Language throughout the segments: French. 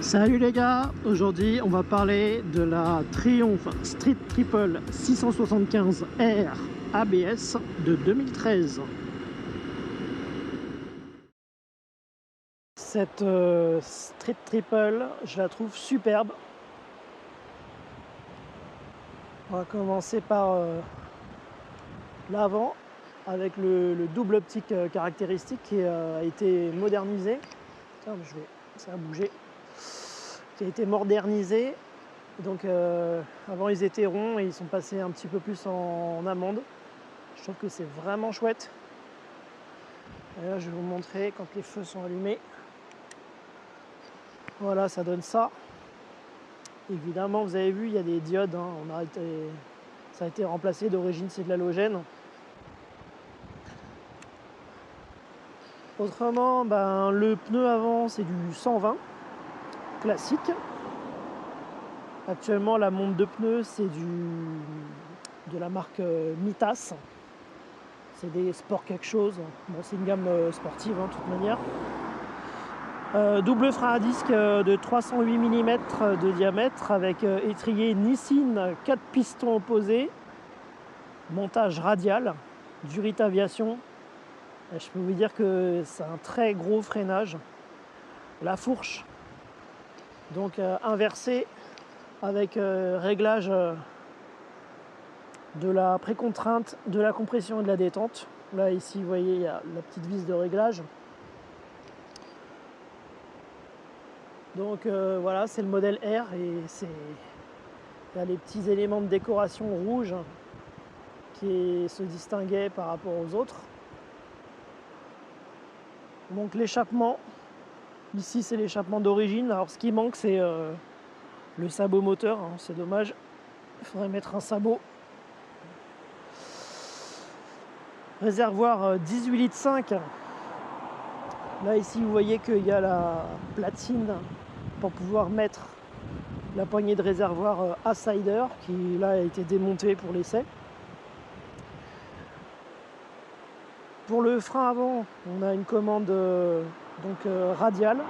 Salut les gars, aujourd'hui on va parler de la Triumph Street Triple 675R ABS de 2013. Cette Street Triple, je la trouve superbe. On va commencer par l'avant avec le double optique caractéristique qui a été modernisé. Tiens, ça a bougé. Qui a été modernisé. Donc avant ils étaient ronds et ils sont passés un petit peu plus en amande. Je trouve que c'est vraiment chouette. Et là je vais vous montrer quand les feux sont allumés. Voilà, ça donne ça. Évidemment, vous avez vu, il y a des diodes, hein. Ça a été remplacé, d'origine c'est de l'halogène. Autrement, le pneu avant c'est du 120 classique. Actuellement la monte de pneus c'est de la marque Mitas. C'est des sports quelque chose. Bon, c'est une gamme sportive de toute manière. Double frein à disque de 308 mm de diamètre avec étrier Nissin 4 pistons opposés, montage radial, Durit Aviation. Et je peux vous dire que c'est un très gros freinage. La fourche donc inversée avec réglage de la précontrainte, de la compression et de la détente. Là ici vous voyez il y a la petite vis de réglage. Donc voilà, c'est le modèle R et il y a les petits éléments de décoration rouge qui se distinguaient par rapport aux autres. Donc l'échappement, ici c'est l'échappement d'origine. Alors ce qui manque c'est le sabot moteur, hein. C'est dommage, il faudrait mettre un sabot. Réservoir 18 litres 5. Là ici vous voyez qu'il y a la platine pour pouvoir mettre la poignée de réservoir à Sider qui là a été démontée pour l'essai. Pour le frein avant, on a une commande radiale,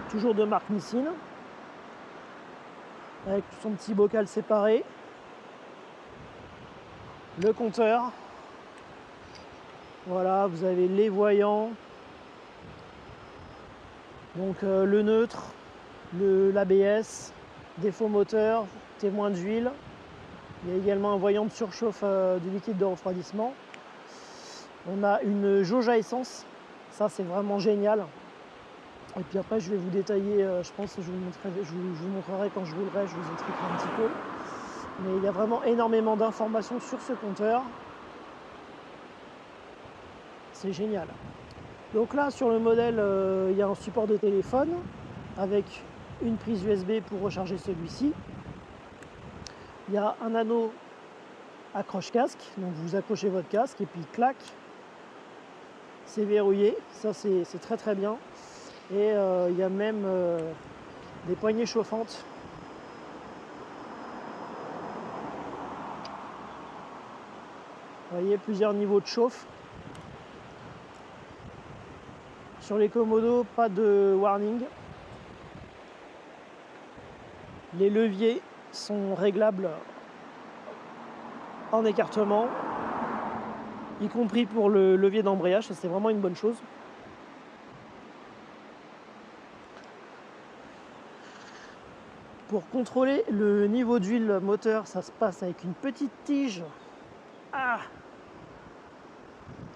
toujours de marque Nissin, avec son petit bocal séparé. Le compteur, voilà, vous avez les voyants, donc le neutre, l'ABS, défaut moteur, témoin d'huile. Il y a également un voyant de surchauffe du liquide de refroidissement. On a une jauge à essence, ça c'est vraiment génial. Et puis après je vais vous détailler, je pense que je vous montrerai quand je roulerai, je vous expliquerai un petit peu. Mais il y a vraiment énormément d'informations sur ce compteur. C'est génial. Donc là sur le modèle, il y a un support de téléphone avec une prise USB pour recharger celui-ci. Il y a un anneau accroche-casque, donc vous accrochez votre casque et puis clac, c'est verrouillé, ça c'est très très bien. Et il y a même des poignées chauffantes. Vous voyez, plusieurs niveaux de chauffe. Sur les commodos, pas de warning. Les leviers sont réglables en écartement, y compris pour le levier d'embrayage, ça c'est vraiment une bonne chose. Pour contrôler le niveau d'huile moteur, ça se passe avec une petite tige. Ah,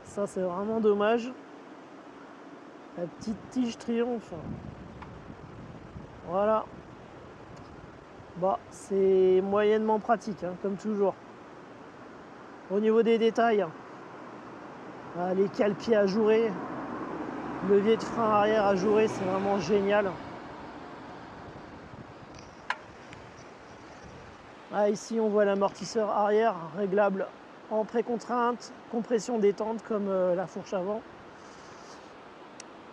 ça c'est vraiment dommage. La petite tige Triumph. Voilà. Bah, c'est moyennement pratique, hein, comme toujours. Au niveau des détails, les cale-pieds ajourés, levier de frein arrière ajouré, c'est vraiment génial. Ici on voit l'amortisseur arrière réglable en précontrainte, compression détente comme la fourche avant.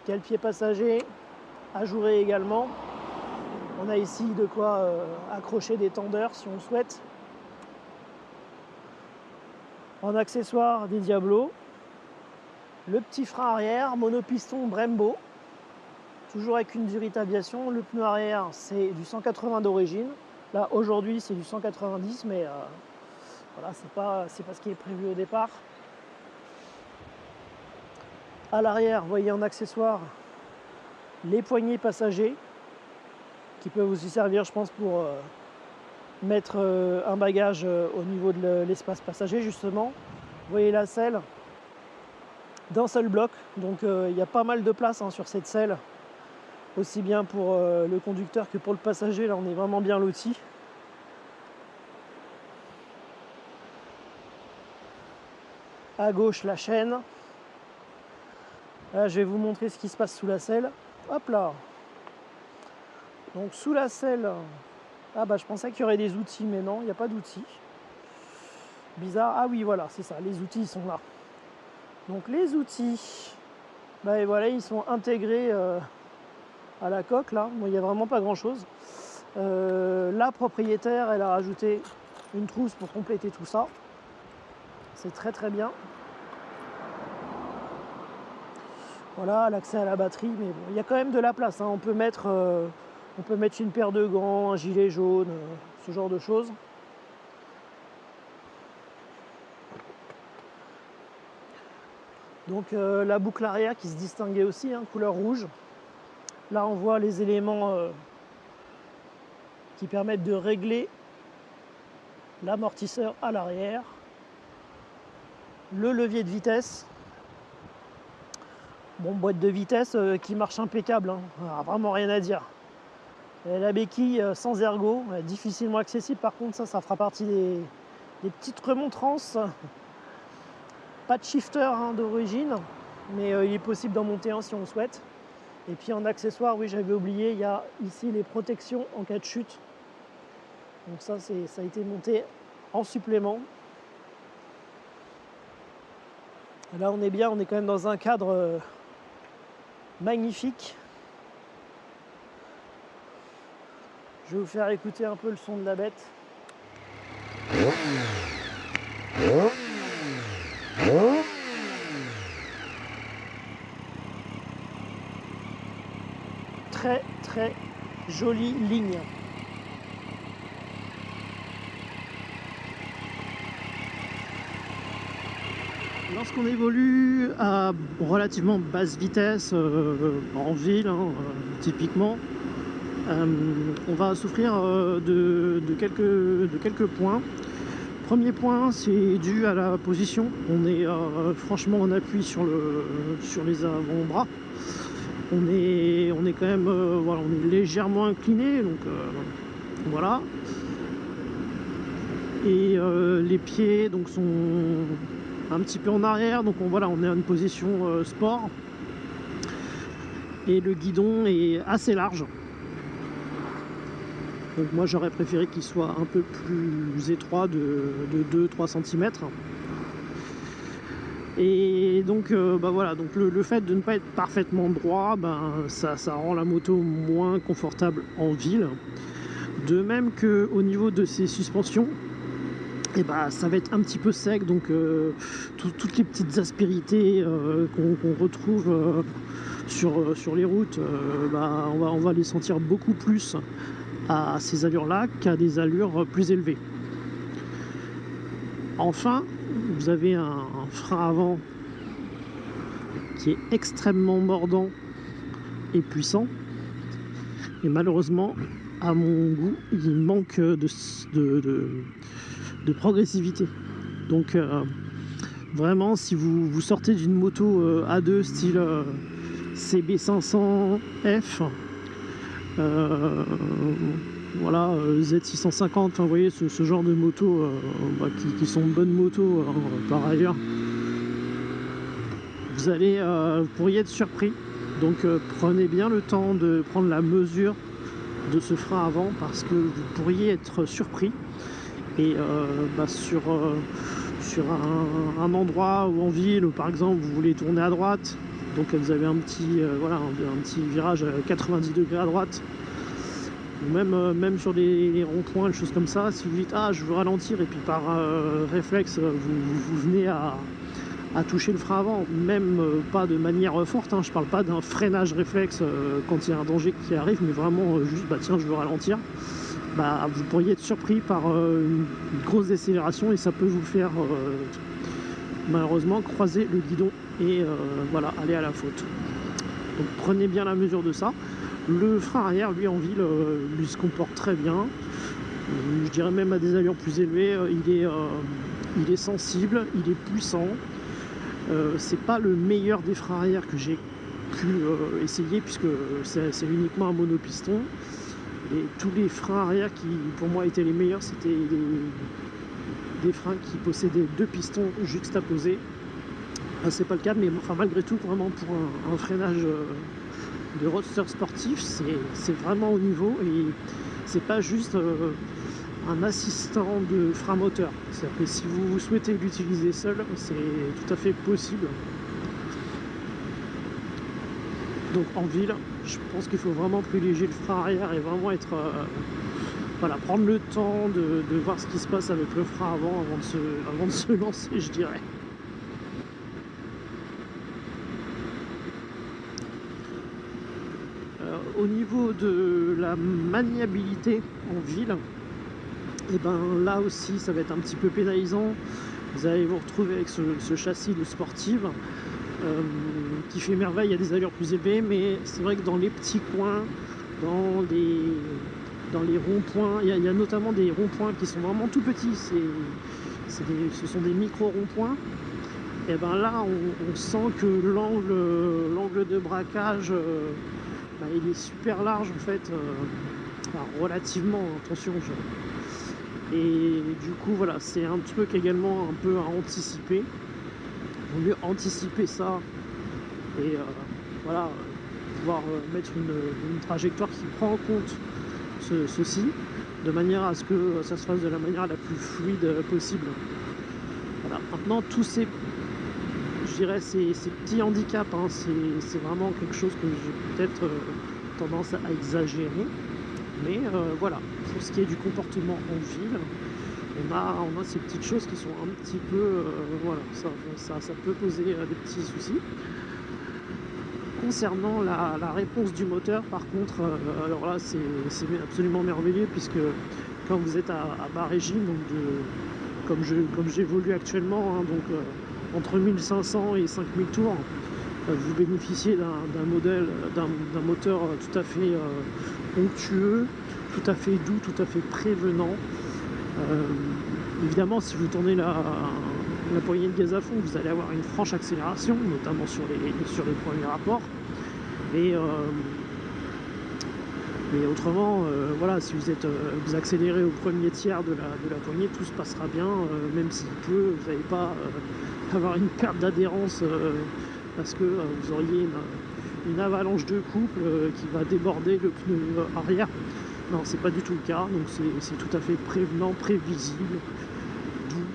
Cale-pied passager ajouré également. On a ici de quoi accrocher des tendeurs si on souhaite. En accessoire, des Diablo. Le petit frein arrière, monopiston Brembo. toujours avec une Zurich Aviation. Le pneu arrière, c'est du 180 d'origine. Là, aujourd'hui, c'est du 190, mais voilà, c'est pas ce qui est prévu au départ. À l'arrière, vous voyez en accessoire les poignées passagers qui peuvent aussi servir, je pense, pour mettre un bagage au niveau de l'espace passager, justement. Vous voyez la selle d'un seul bloc, donc il y a pas mal de place sur cette selle, aussi bien pour le conducteur que pour le passager. Là, on est vraiment bien loti. À gauche, la chaîne. Là, je vais vous montrer ce qui se passe sous la selle. Hop là. Donc sous la selle, je pensais qu'il y aurait des outils, mais non, il n'y a pas d'outils. Bizarre. Ah oui, voilà, c'est ça, les outils, ils sont là. Donc les outils, et voilà, ils sont intégrés à la coque, là. Bon, il n'y a vraiment pas grand-chose. La propriétaire, elle a rajouté une trousse pour compléter tout ça. C'est très très bien. Voilà, l'accès à la batterie, mais bon, il y a quand même de la place. On peut mettre une paire de gants, un gilet jaune, ce genre de choses. Donc la boucle arrière qui se distinguait aussi, couleur rouge. Là, on voit les éléments qui permettent de régler l'amortisseur à l'arrière. Le levier de vitesse. Bon, boîte de vitesse qui marche impeccable, vraiment rien à dire. Et la béquille sans ergot, difficilement accessible, par contre ça fera partie des petites remontrances. Pas de shifter d'origine, mais il est possible d'en monter un si on le souhaite. Et puis en accessoire, oui, j'avais oublié, il y a ici les protections en cas de chute. Donc ça a été monté en supplément. Là on est bien, on est quand même dans un cadre magnifique. Je vais vous faire écouter un peu le son de la bête. Très très jolie ligne. Lorsqu'on évolue à relativement basse vitesse en ville, typiquement, on va souffrir de quelques points. Premier point, c'est dû à la position. On est franchement en appui sur les avant-bras. On est quand même on est légèrement incliné, donc voilà. Et les pieds donc sont un petit peu en arrière, donc on est en une position sport. Et le guidon est assez large. Donc moi j'aurais préféré qu'il soit un peu plus étroit de 2-3 cm. Et donc donc le fait de ne pas être parfaitement droit, ça rend la moto moins confortable en ville. De même que au niveau de ses suspensions, ça va être un petit peu sec, donc toutes les petites aspérités qu'on retrouve sur les routes, on va les sentir beaucoup plus à ces allures-là qu'à des allures plus élevées. Enfin, vous avez un frein avant qui est extrêmement mordant et puissant, et malheureusement, à mon goût, il manque de progressivité. Donc vraiment, si vous sortez d'une moto A2 style CB500F, Z650, vous voyez ce genre de motos qui sont de bonnes motos par ailleurs, vous pourriez être surpris. Donc prenez bien le temps de prendre la mesure de ce frein avant, parce que vous pourriez être surpris. Et sur un endroit ou en ville, où par exemple vous voulez tourner à droite, donc vous avez un petit virage à 90 degrés à droite, ou même sur les ronds-points, des choses comme ça, si vous dites je veux ralentir, et puis par réflexe vous venez à à toucher le frein avant, même pas de manière forte, hein. Je parle pas d'un freinage réflexe quand il y a un danger qui arrive, mais vraiment juste bah tiens je veux ralentir, bah vous pourriez être surpris par une grosse décélération et ça peut vous faire malheureusement croiser le guidon et voilà, aller à la faute. Donc prenez bien la mesure de ça. Le frein arrière, lui en ville, lui se comporte très bien. Je dirais même à des allures plus élevées, il est sensible, il est puissant. C'est pas le meilleur des freins arrière que j'ai pu essayer puisque c'est uniquement un monopiston. Et tous les freins arrière qui pour moi étaient les meilleurs, c'était des freins qui possédaient 2 pistons juxtaposés. C'est pas le cas, mais enfin, malgré tout, vraiment pour un freinage de roadster sportif, c'est vraiment au niveau et c'est pas juste un assistant de frein moteur. C'est-à-dire que si vous souhaitez l'utiliser seul, c'est tout à fait possible. Donc en ville, je pense qu'il faut vraiment privilégier le frein arrière et vraiment être voilà, prendre le temps de voir ce qui se passe avec le frein avant de se lancer, je dirais. Au niveau de la maniabilité en ville, et ben là aussi ça va être un petit peu pénalisant. Vous allez vous retrouver avec ce châssis de sportive qui fait merveille. Il y a des allures plus élevées, mais c'est vrai que dans les petits coins, dans les ronds-points, il y a notamment des ronds-points qui sont vraiment tout petits, ce sont des micro-ronds-points. Et ben là on sent que l'angle de braquage bah, il est super large en fait, enfin, relativement, attention. Et du coup voilà, c'est un truc également un peu à anticiper. Il vaut mieux anticiper ça et voilà, pouvoir mettre une trajectoire qui prend en compte ceci, de manière à ce que ça se fasse de la manière la plus fluide possible. Voilà. Maintenant tous ces, je dirais, ces petits handicaps, hein, c'est vraiment quelque chose que j'ai peut-être tendance à exagérer, mais voilà, pour ce qui est du comportement en ville, on a ces petites choses qui sont un petit peu voilà, ça peut poser des petits soucis. Concernant la réponse du moteur, par contre, alors là c'est absolument merveilleux, puisque quand vous êtes à bas régime, donc comme j'évolue actuellement, hein, donc entre 1500 et 5000 tours, vous bénéficiez d'un moteur tout à fait onctueux, tout à fait doux, tout à fait prévenant. Évidemment, si vous tournez la poignée de gaz à fond, vous allez avoir une franche accélération, notamment sur les premiers rapports. Mais autrement, voilà, si vous accélérez au premier tiers de la poignée, tout se passera bien, même s'il pleut, vous n'allez pas avoir une perte d'adhérence parce que vous auriez une avalanche de couple qui va déborder le pneu arrière. Non, c'est pas du tout le cas, donc c'est tout à fait prévenant, prévisible, doux.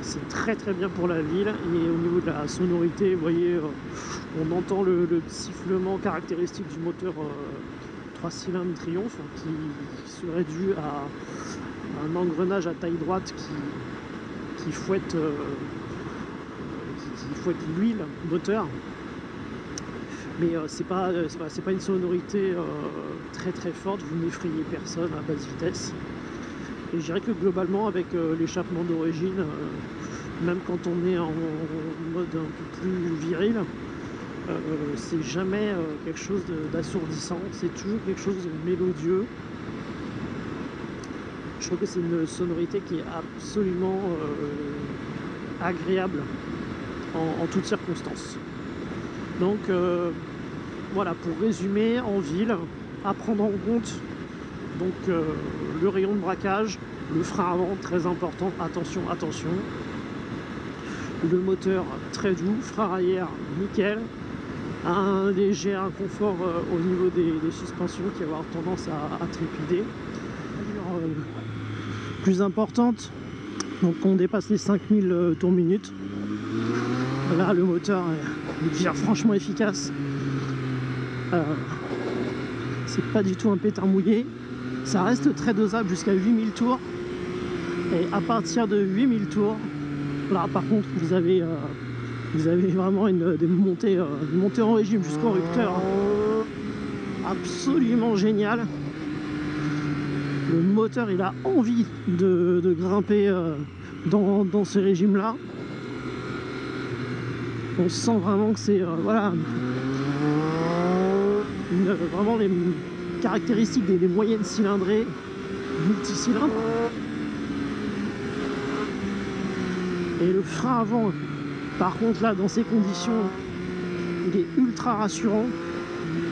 C'est très très bien pour la ville. Et au niveau de la sonorité, vous voyez, on entend le sifflement caractéristique du moteur 3 cylindres Triumph, qui serait dû à un engrenage à taille droite qui fouette l'huile moteur. Mais c'est pas une sonorité très très forte, vous n'effrayez personne à basse vitesse. Et je dirais que globalement, avec l'échappement d'origine, même quand on est en mode un peu plus viril, c'est jamais quelque chose d'assourdissant, c'est toujours quelque chose de mélodieux. Je trouve que c'est une sonorité qui est absolument agréable en toutes circonstances. Donc voilà, pour résumer, en ville, à prendre en compte donc le rayon de braquage, le frein avant très important, attention, le moteur très doux, frein arrière nickel, un léger inconfort au niveau des suspensions qui va avoir tendance à trépider. Plus importante, donc on dépasse les 5000 tours minute. Là le moteur devient franchement efficace. C'est pas du tout un pétard mouillé, ça reste très dosable jusqu'à 8000 tours, et à partir de 8000 tours, là par contre vous avez Vous avez vraiment des montées, une montée en régime jusqu'au rupteur. Absolument génial. Le moteur, il a envie de grimper dans ce régime-là. On sent vraiment que c'est voilà, vraiment les caractéristiques des moyennes cylindrées, multicylindres. Et le frein avant, par contre, là, dans ces conditions, il est ultra rassurant.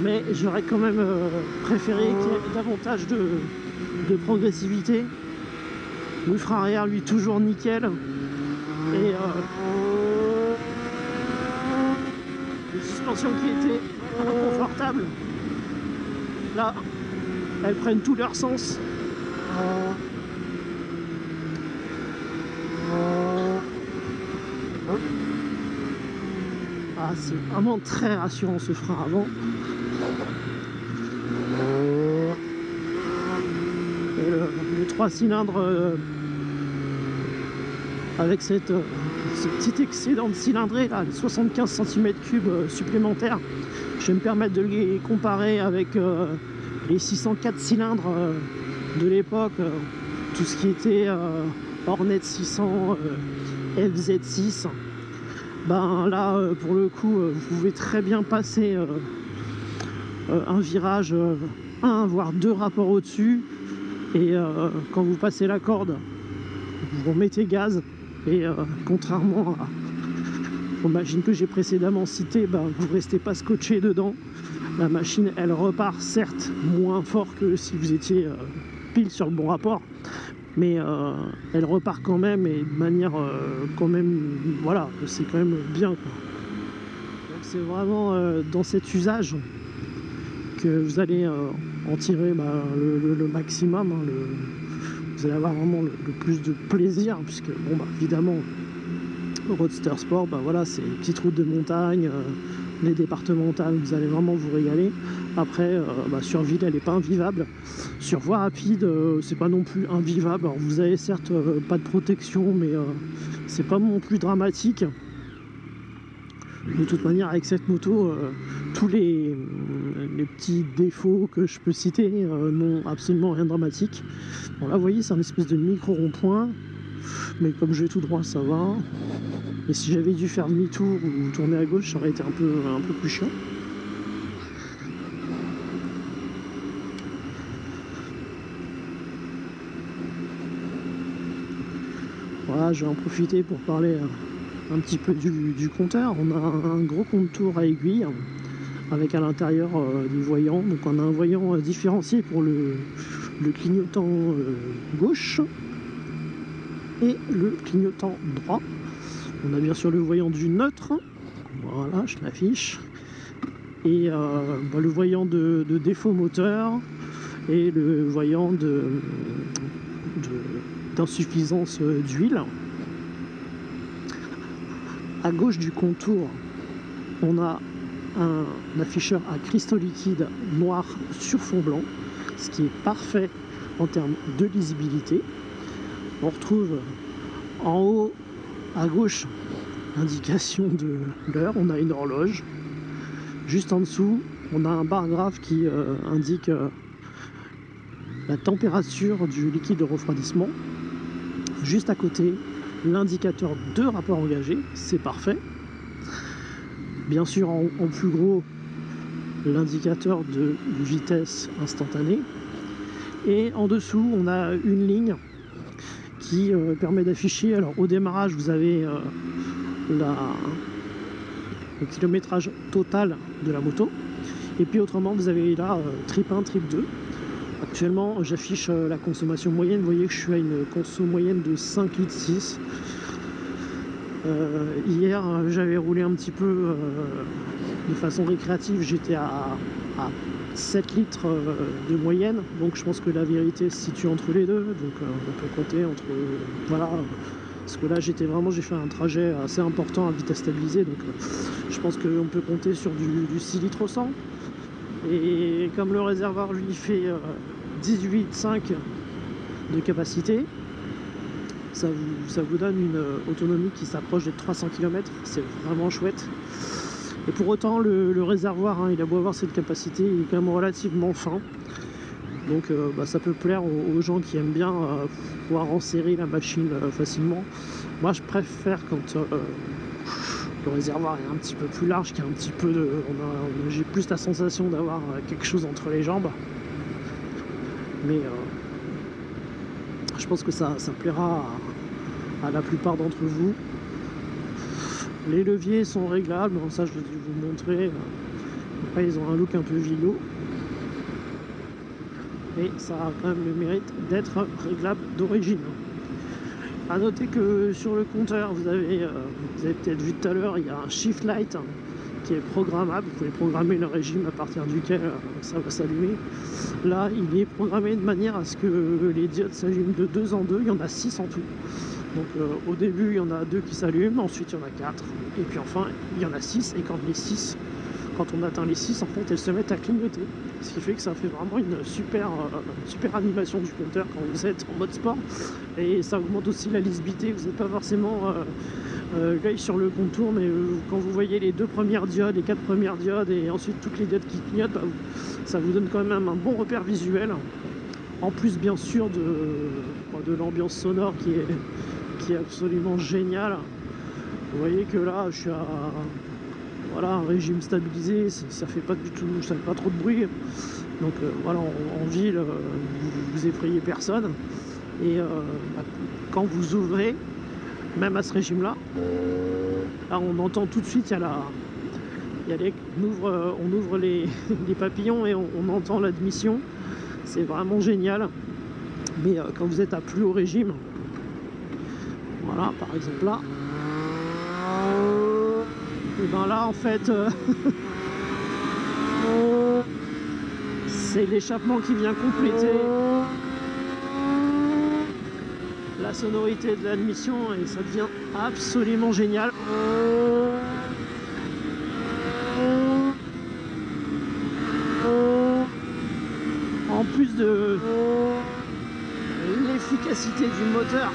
Mais j'aurais quand même préféré qu'il y ait davantage de progressivité. Le frein arrière, lui, toujours nickel. Et les suspensions qui étaient inconfortables, là, elles prennent tout leur sens. Ah, c'est vraiment très rassurant ce frein avant. Et le 3 cylindres avec ce petit excédent de cylindrée, là, les 75 cm3 supplémentaires. Je vais me permettre de les comparer avec les 604 cylindres de l'époque, tout ce qui était Hornet 600, FZ6. Ben là, pour le coup, vous pouvez très bien passer un virage 1 voire 2 rapports au-dessus, et quand vous passez la corde, vous remettez gaz, et contrairement aux machines que j'ai précédemment citées, ben, vous ne restez pas scotché dedans. La machine, elle repart certes moins fort que si vous étiez pile sur le bon rapport, mais elle repart quand même, et de manière quand même, voilà, c'est quand même bien, quoi. Donc c'est vraiment dans cet usage que vous allez en tirer le maximum, hein, vous allez avoir vraiment le plus de plaisir, puisque bon, bah, évidemment, le Roadster Sport, bah, voilà, c'est les petites routes de montagne, les départementales, vous allez vraiment vous régaler. Après, sur ville, elle n'est pas invivable. Sur voie rapide, c'est pas non plus invivable. Alors, vous avez certes pas de protection, mais c'est pas non plus dramatique. De toute manière, avec cette moto, tous les petits défauts que je peux citer n'ont absolument rien de dramatique. Bon, là, vous voyez, c'est un espèce de micro rond-point, mais comme je vais tout droit, ça va. Et si j'avais dû faire demi-tour ou tourner à gauche, ça aurait été un peu plus chiant. Voilà, je vais en profiter pour parler un petit peu du compteur. On a un gros compteur à aiguille avec à l'intérieur des voyants. Donc on a un voyant différencié pour le clignotant gauche et le clignotant droit. On a bien sûr le voyant du neutre, voilà, je l'affiche, et le voyant de défaut moteur et le voyant d'insuffisance d'huile. À gauche du contour, on a un afficheur à cristaux liquides noir sur fond blanc, ce qui est parfait en termes de lisibilité. On retrouve en haut à gauche l'indication de l'heure, on a une horloge. Juste en dessous, on a un bar graphe qui indique la température du liquide de refroidissement. Juste à côté, l'indicateur de rapport engagé, c'est parfait. Bien sûr, en plus gros, l'indicateur de vitesse instantanée. Et en dessous, on a une ligne qui permet d'afficher, alors au démarrage, vous avez le kilométrage total de la moto. Et puis autrement, vous avez là trip 1, trip 2. Actuellement, j'affiche la consommation moyenne. Vous voyez que je suis à une conso moyenne de 5,6 litres. Hier, j'avais roulé un petit peu de façon récréative. J'étais à 7 litres de moyenne. Donc je pense que la vérité se situe entre les deux. Donc on peut compter entre... voilà. Parce que là, j'ai fait un trajet assez important à vitesse stabilisée. Donc je pense qu'on peut compter sur du 6 litres au 100. Et comme le réservoir lui fait 18,5 de capacité, ça vous donne une autonomie qui s'approche des 300 km, c'est vraiment chouette. Et pour autant, le réservoir, hein, il a beau avoir cette capacité, il est quand même relativement fin. Donc ça peut plaire aux gens qui aiment bien pouvoir enserrer la machine facilement. Moi je préfère quand le réservoir est un petit peu plus large, qu'il y a un petit peu de... j'ai plus la sensation d'avoir quelque chose entre les jambes. Mais je pense que ça plaira à la plupart d'entre vous. Les leviers sont réglables, ça je vais vous montrer. Après ils ont un look un peu vieillot. Et ça a quand même le mérite d'être réglable d'origine. A noter que sur le compteur, vous avez peut-être vu tout à l'heure, il y a un shift light qui est programmable. Vous pouvez programmer le régime à partir duquel ça va s'allumer. Là, il est programmé de manière à ce que les diodes s'allument de 2 en 2. Il y en a 6 en tout. Donc au début, il y en a 2 qui s'allument, ensuite il y en a 4. Et puis enfin, il y en a 6. Et quand on atteint les 6, en fait, elles se mettent à clignoter. Ce qui fait que ça fait vraiment une super animation du compteur quand vous êtes en mode sport. Et ça augmente aussi la lisibilité. Vous n'êtes pas forcément l'œil sur le contour, mais quand vous voyez les 2 premières diodes, les 4 premières diodes et ensuite toutes les diodes qui clignotent, ça vous donne quand même un bon repère visuel. En plus, bien sûr, de l'ambiance sonore qui est absolument géniale. Vous voyez que là, je suis à... Voilà, un régime stabilisé, ça fait pas du tout, ça fait pas trop de bruit. Donc voilà, en ville, vous effrayez personne. Et quand vous ouvrez, même à ce régime-là, là, on entend tout de suite, on ouvre les papillons et on entend l'admission. C'est vraiment génial. Mais quand vous êtes à plus haut régime, voilà, par exemple là. Et ben là en fait c'est l'échappement qui vient compléter la sonorité de l'admission et ça devient absolument génial. En plus de l'efficacité du moteur,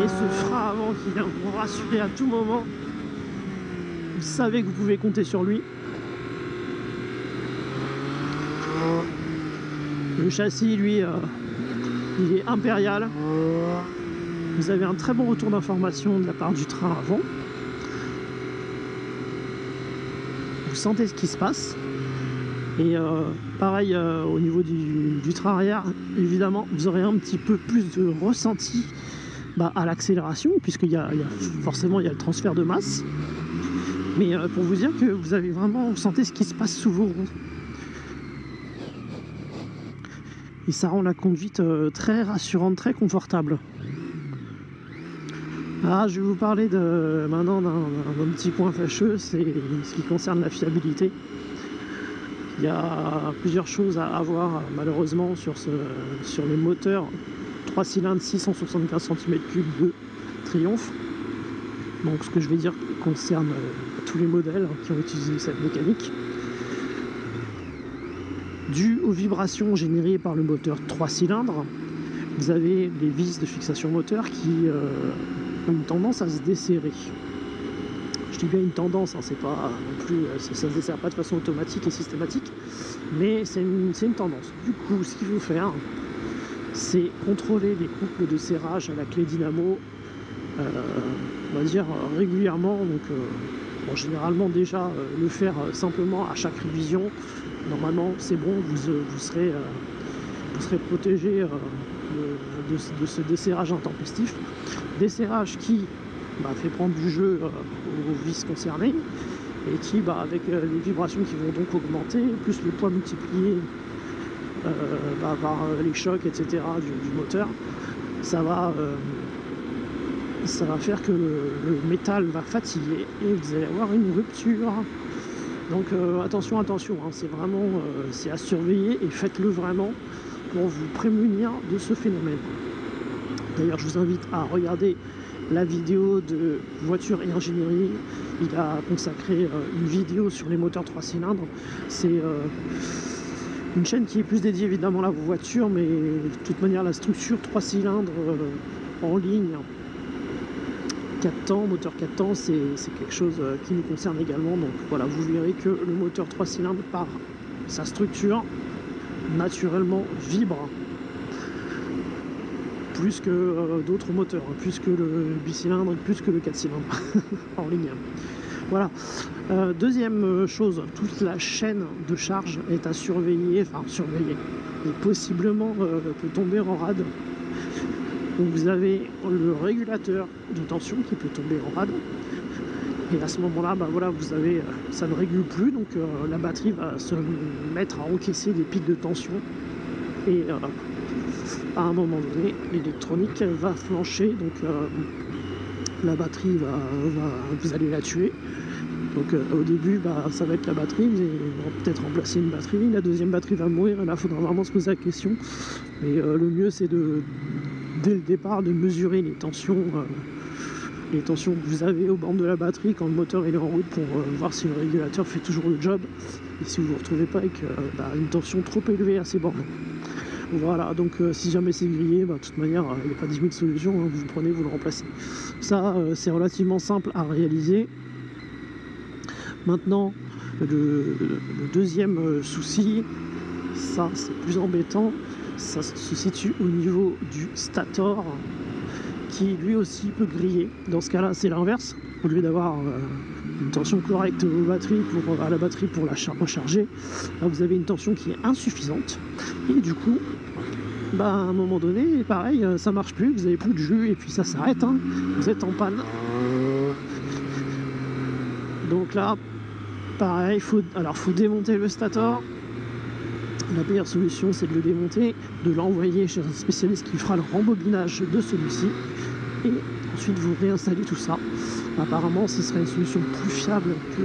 et ce frein avant qui vient vous rassurer à tout moment, vous savez que vous pouvez compter sur lui. Le châssis, lui, il est impérial. Vous avez un très bon retour d'information de la part du train avant. Vous sentez ce qui se passe. Et pareil au niveau du train arrière, évidemment, vous aurez un petit peu plus de ressenti à l'accélération, puisqu'il y a forcément il y a le transfert de masse. Mais pour vous dire que vous sentez ce qui se passe sous vos roues. Et ça rend la conduite très rassurante, très confortable. Ah, je vais vous parler maintenant d'un petit point fâcheux, c'est ce qui concerne la fiabilité. Il y a plusieurs choses à avoir malheureusement sur les moteurs 3 cylindres 675 cm3 de Triumph. Donc ce que je vais dire concerne tous les modèles qui ont utilisé cette mécanique. Dû aux vibrations générées par le moteur 3 cylindres, vous avez les vis de fixation moteur qui ont une tendance à se desserrer. Je dis bien une tendance, hein, c'est pas non plus, ça se dessert pas de façon automatique et systématique, mais c'est une tendance. Du coup, ce qu'il faut faire, c'est contrôler les couples de serrage à la clé dynamo, on va dire régulièrement. Donc, généralement déjà le faire simplement à chaque révision. Normalement, c'est bon, vous serez protégé de ce desserrage intempestif. Desserrage qui fait prendre du jeu aux vis concernées et qui, avec les vibrations qui vont donc augmenter, plus le poids multiplié par les chocs, etc. du moteur, ça va faire que le métal va fatiguer et vous allez avoir une rupture. Donc attention, hein, c'est vraiment c'est à surveiller et faites-le vraiment pour vous prémunir de ce phénomène. D'ailleurs, je vous invite à regarder la vidéo de voiture et ingénierie il a consacré une vidéo sur les moteurs 3 cylindres. C'est une chaîne qui est plus dédiée évidemment à la voiture, mais de toute manière la structure 3 cylindres en ligne, 4 temps, moteur 4 temps, c'est quelque chose qui nous concerne également. Donc voilà, vous verrez que le moteur 3 cylindres, par sa structure, naturellement vibre plus que d'autres moteurs, plus que le bicylindre, plus que le 4 cylindres en ligne. Voilà. Deuxième chose, toute la chaîne de charge est à surveiller, et possiblement peut tomber en rade. Donc vous avez le régulateur de tension qui peut tomber en rade. Et à ce moment-là, voilà, vous avez, ça ne régule plus, donc la batterie va se mettre à encaisser des pics de tension. Et à un moment donné, l'électronique va flancher, donc la batterie vous allez la tuer. Donc au début, ça va être la batterie, vous allez peut-être remplacer une batterie, la deuxième batterie va mourir, et là il faudra vraiment se poser la question. Mais le mieux c'est dès le départ de mesurer les tensions que vous avez aux bornes de la batterie quand le moteur est en route, pour voir si le régulateur fait toujours le job, et si vous ne vous retrouvez pas avec une tension trop élevée à ces bornes. Voilà, donc si jamais c'est grillé, de toute manière, il n'y a pas 10 000 solutions, hein, vous le prenez, vous le remplacez. Ça, c'est relativement simple à réaliser. Maintenant, le deuxième souci, ça c'est plus embêtant, ça se situe au niveau du stator, qui lui aussi peut griller. Dans ce cas-là, c'est l'inverse. Au lieu d'avoir une tension correcte à la batterie pour la recharger, là, vous avez une tension qui est insuffisante. Et du coup, à un moment donné, pareil, ça marche plus, vous avez plus de jus, et puis ça s'arrête, hein, vous êtes en panne. Donc là, pareil, faut démonter le stator. La meilleure solution, c'est de le démonter, de l'envoyer chez un spécialiste qui fera le rembobinage de celui-ci, et ensuite vous réinstallez tout ça. Apparemment, ce serait une solution plus fiable que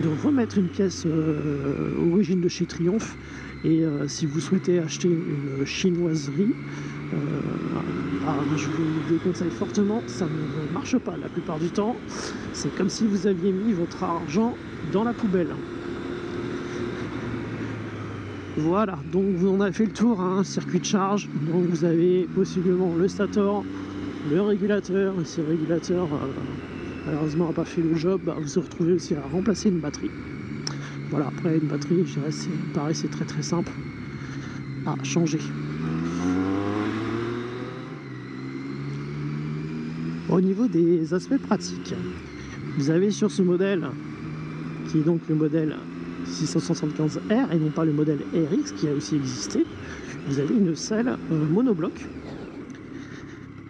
de remettre une pièce origine de chez Triomphe. Et si vous souhaitez acheter une chinoiserie, je vous le déconseille fortement, ça ne marche pas la plupart du temps. C'est comme si vous aviez mis votre argent dans la poubelle. Voilà, donc on a fait le tour, hein, circuit de charge. Donc vous avez possiblement le stator, le régulateur, et si le régulateur malheureusement n'a pas fait le job, vous vous retrouvez aussi à remplacer une batterie. Voilà, après une batterie, je dirais, pareil, c'est très très simple à changer. Au niveau des aspects pratiques, vous avez sur ce modèle, qui est donc le modèle 675R et non pas le modèle RX qui a aussi existé, vous avez une selle monobloc.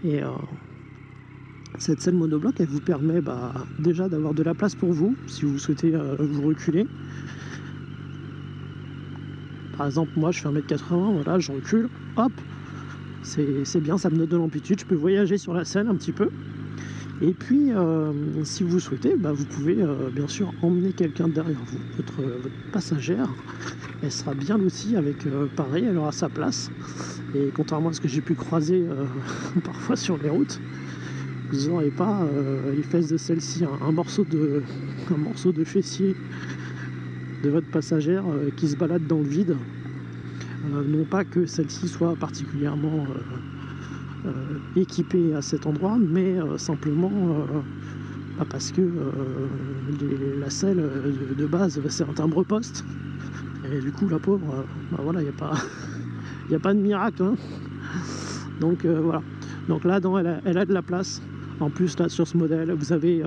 Et cette selle monobloc, elle vous permet déjà d'avoir de la place pour vous si vous souhaitez vous reculer. Par exemple, moi je fais 1m80, voilà, je recule, hop, c'est bien, ça me donne de l'amplitude, je peux voyager sur la selle un petit peu. Et puis, si vous souhaitez, vous pouvez bien sûr emmener quelqu'un derrière vous, votre passagère. Elle sera bien lotie avec, pareil, elle aura sa place. Et contrairement à ce que j'ai pu croiser parfois sur les routes, vous n'aurez pas les fesses de celle-ci, un morceau de fessier de votre passagère qui se balade dans le vide. Non pas que celle-ci soit particulièrement équipée à cet endroit, mais simplement parce que la selle de base, c'est un timbre-poste. Et du coup, la pauvre, voilà, il n'y a pas de miracle, hein. Donc voilà. Donc là, elle a de la place. En plus, là, sur ce modèle, vous avez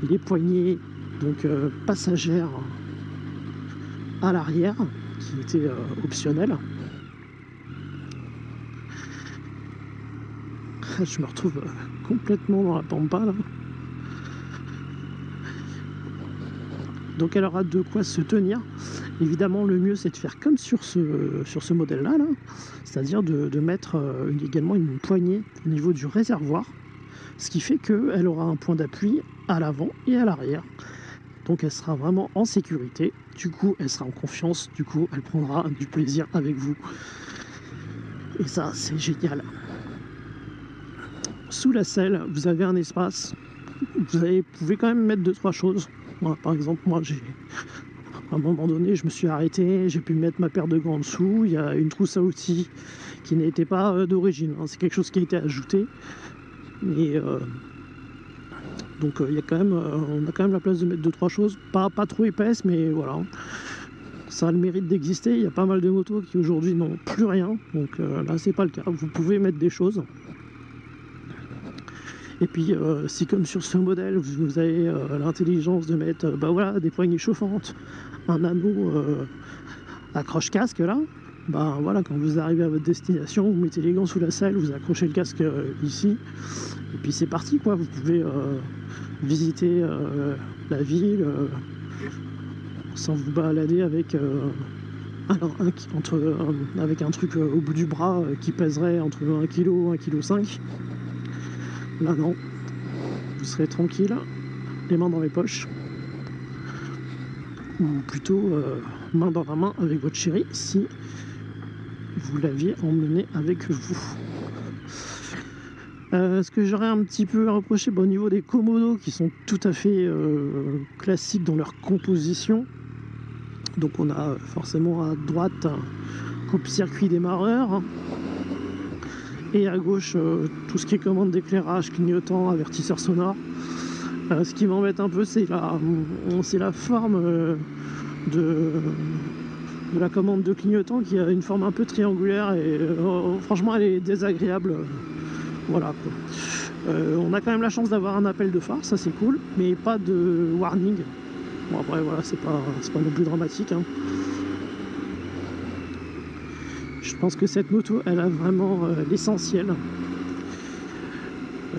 les poignées donc passagères à l'arrière, qui étaient optionnelles. Je me retrouve complètement dans la pampa là. Donc elle aura de quoi se tenir. Évidemment, le mieux c'est de faire comme sur ce modèle là, c'est-à-dire de mettre également une poignée au niveau du réservoir, ce qui fait qu'elle aura un point d'appui à l'avant et à l'arrière. Donc elle sera vraiment en sécurité, du coup elle sera en confiance, du coup elle prendra du plaisir avec vous. Et ça, c'est génial. Sous la selle, vous avez un espace pouvez quand même mettre 2-3 choses. Voilà, par exemple, moi, à un moment donné, je me suis arrêté, j'ai pu mettre ma paire de gants en dessous. Il y a une trousse à outils qui n'était pas d'origine, hein. C'est quelque chose qui a été ajouté. Et donc il y a quand même, on a quand même la place de mettre 2-3 choses, pas trop épaisses, mais voilà. Ça a le mérite d'exister. Il y a pas mal de motos qui aujourd'hui n'ont plus rien, donc là c'est pas le cas. Vous pouvez mettre des choses. Et puis si comme sur ce modèle vous avez l'intelligence de mettre bah voilà, des poignées chauffantes, un anneau accroche-casque là, bah voilà, quand vous arrivez à votre destination, vous mettez les gants sous la selle, vous accrochez le casque ici, et puis c'est parti quoi. Vous pouvez visiter la ville sans vous balader avec avec un truc au bout du bras qui pèserait entre 1 kg et 1,5 kg. Là non, vous serez tranquille, les mains dans les poches, ou plutôt main dans la main avec votre chérie si vous l'aviez emmené avec vous. Ce que j'aurais un petit peu à reprocher au niveau des commodos qui sont tout à fait classiques dans leur composition. Donc on a forcément à droite coupe-circuit démarreur, et à gauche tout ce qui est commande d'éclairage, clignotant, avertisseur sonore. Ce qui m'embête un peu, c'est la forme de la commande de clignotant, qui a une forme un peu triangulaire, et franchement elle est désagréable. Voilà quoi. On a quand même la chance d'avoir un appel de phare, ça c'est cool, mais pas de warning. Bon après voilà, c'est pas non plus dramatique, hein. Je pense que cette moto elle a vraiment l'essentiel.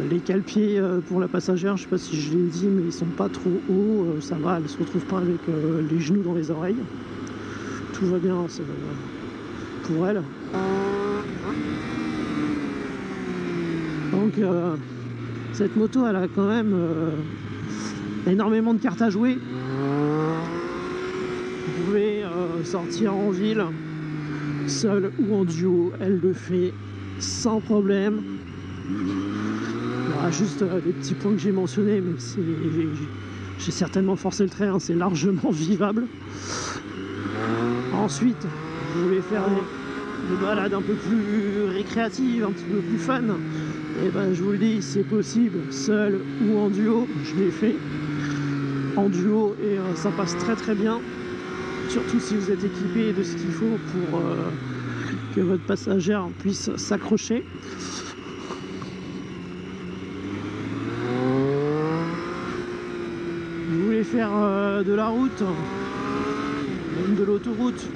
Les cale-pieds pour la passagère, je sais pas si je l'ai dit, mais ils sont pas trop hauts, ça va, elle se retrouve pas avec les genoux dans les oreilles. Tout va bien pour elle. Donc cette moto elle a quand même énormément de cartes à jouer. Vous pouvez sortir en ville, seul ou en duo, elle le fait sans problème. Il y aura juste les petits points que j'ai mentionnés, mais j'ai certainement forcé le trait, hein, c'est largement vivable. Ensuite, vous voulez faire des balades un peu plus récréatives, un petit peu plus fun, et ben je vous le dis, c'est possible, seul ou en duo. Je l'ai fait en duo et ça passe très très bien, surtout si vous êtes équipé de ce qu'il faut pour que votre passagère puisse s'accrocher. Vous voulez faire de la route, même de l'autoroute,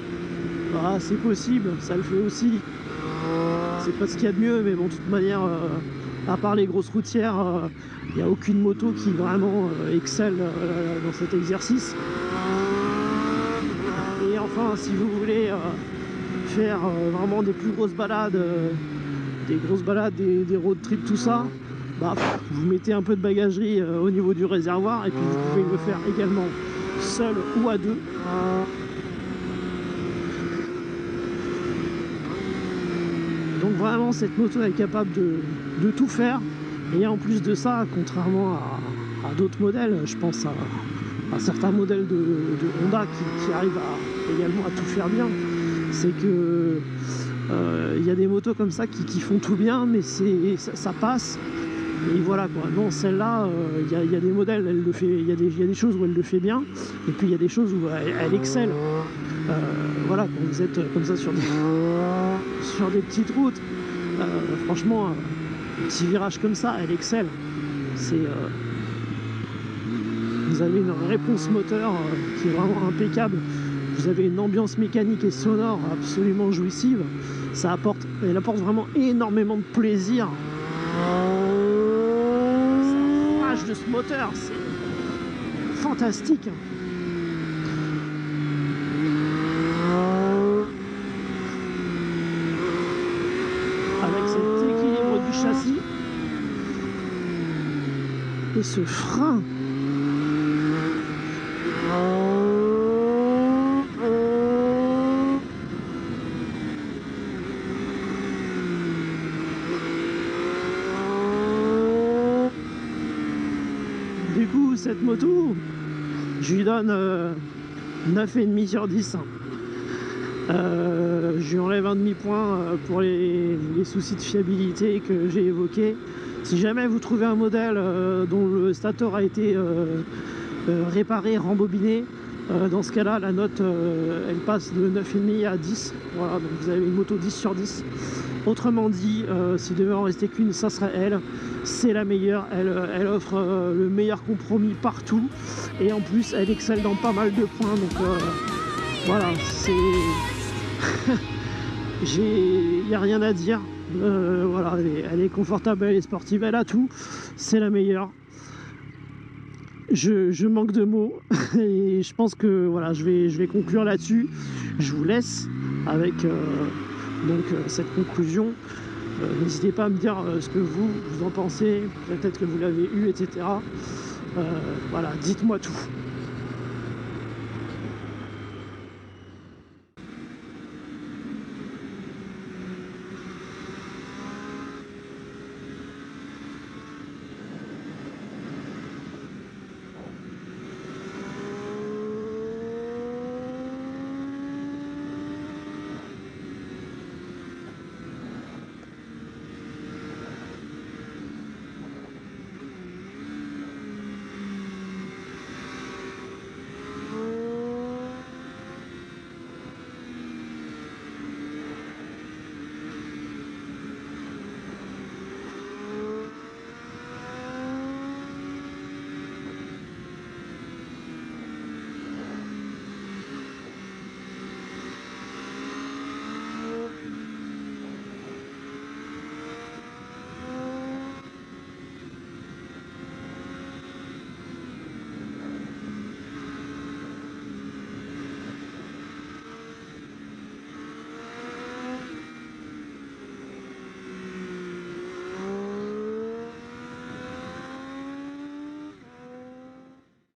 bah, c'est possible, ça le fait aussi. C'est pas ce qu'il y a de mieux, mais bon, de toute manière, à part les grosses routières, il n'y a aucune moto qui vraiment excelle dans cet exercice. Et enfin, si vous voulez faire vraiment des plus grosses balades, des road trips, tout ça, bah, vous mettez un peu de bagagerie au niveau du réservoir, et puis vous pouvez le faire également seul ou à deux. Donc vraiment cette moto est capable de tout faire, et en plus de ça, contrairement à d'autres modèles, je pense à certains modèles de Honda qui arrivent également à tout faire bien, c'est que il y a des motos comme ça qui font tout bien, mais ça passe. Et voilà quoi. Non, celle-là, il y a des modèles, elle le fait, il y a des choses où elle le fait bien, et puis il y a des choses où elle excelle. Voilà, quand vous êtes comme ça sur des petites routes, franchement, un petit virage comme ça, elle excelle. Vous avez une réponse moteur qui est vraiment impeccable. Vous avez une ambiance mécanique et sonore absolument jouissive. Elle apporte vraiment énormément de plaisir. L'image de ce moteur, c'est fantastique. Avec cet équilibre du châssis et ce frein. cette moto, je lui donne 9,5 sur 10. Je lui enlève un demi-point pour les soucis de fiabilité que j'ai évoqués. Si jamais vous trouvez un modèle dont le stator a été réparé, rembobiné, dans ce cas-là, la note elle passe de 9,5 à 10. Voilà, donc vous avez une moto 10 sur 10. Autrement dit, s'il devait en rester qu'une, ça serait elle. C'est la meilleure. Elle offre le meilleur compromis partout. Et en plus, elle excelle dans pas mal de points. Donc voilà, c'est. Il n'y a rien à dire. Voilà, elle est confortable, elle est sportive, elle a tout. C'est la meilleure. Je manque de mots et je pense que voilà, je vais conclure là-dessus. Je vous laisse avec cette conclusion. N'hésitez pas à me dire ce que vous en pensez, peut-être que vous l'avez eu, etc. Voilà, dites-moi tout.